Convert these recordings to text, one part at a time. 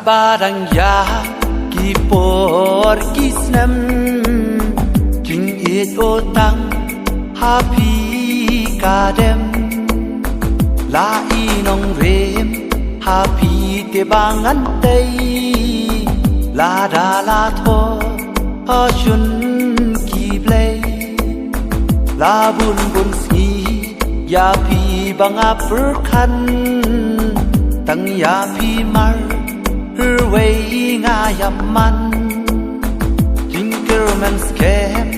barang ya ki por kisnam jing it otang happy kadem la inong rem happy te bangan tei la da la tho ha shun ki play la bun bun si ya pi banga perkan tang ya pi mar wei nga yaman jingerman scam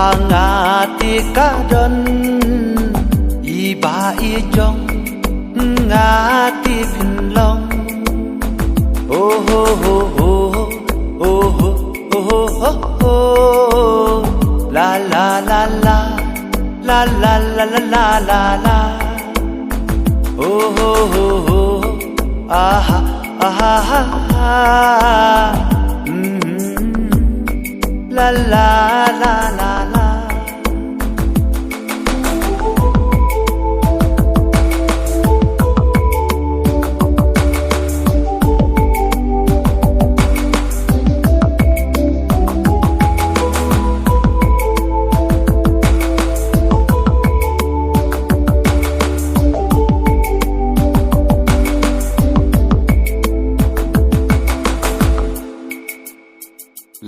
anga ti ka don i ba i jong nga ti phin long oh ho ho ho oh ho ho ho ho la la la la la la la la la la la oh ho ho ho aha aha la la la la la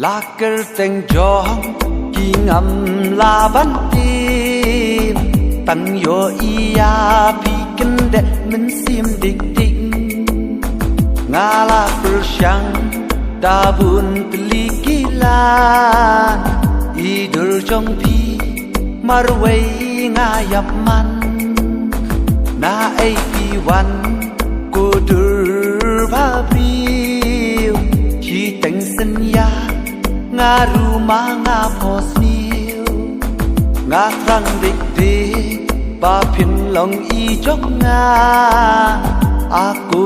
la ker teng jong ki ngam la ban tim tang yo ia pi ken de men sim dik dik nga la per shang da bun tli ki la i dur jong pi mar wei nga yap man na ai pi wan ko dur ba priu chi teng san ya nga ruma nga posniu nga thang dik dik ba phin long i jok nga aku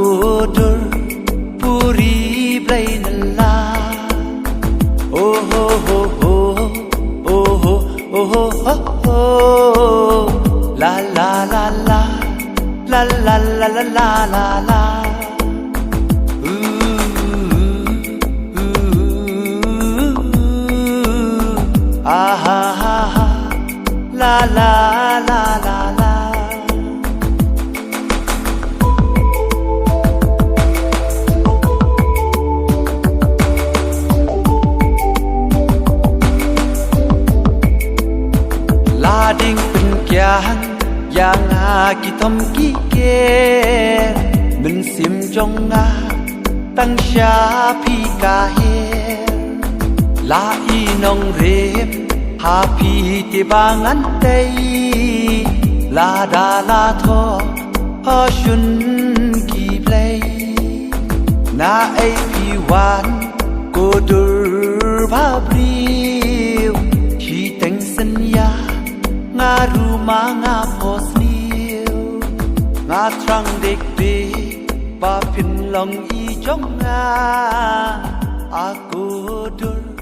dur puri blai nala oh ho ho ho oh ho oh ho ho la la la la la la la la la la la ah ha ha ha la la la la la la ding pin kyang yang ha ki thom ki ke min sim jong nga tang sha phi ka he la i nong rem happy ti bangan tei la da la tho ha shun ki play na ai pi wan ko dur ba priu chi teng san ya nga ru ma nga posniu nga trang dik dik ba phin long i jong nga aku dur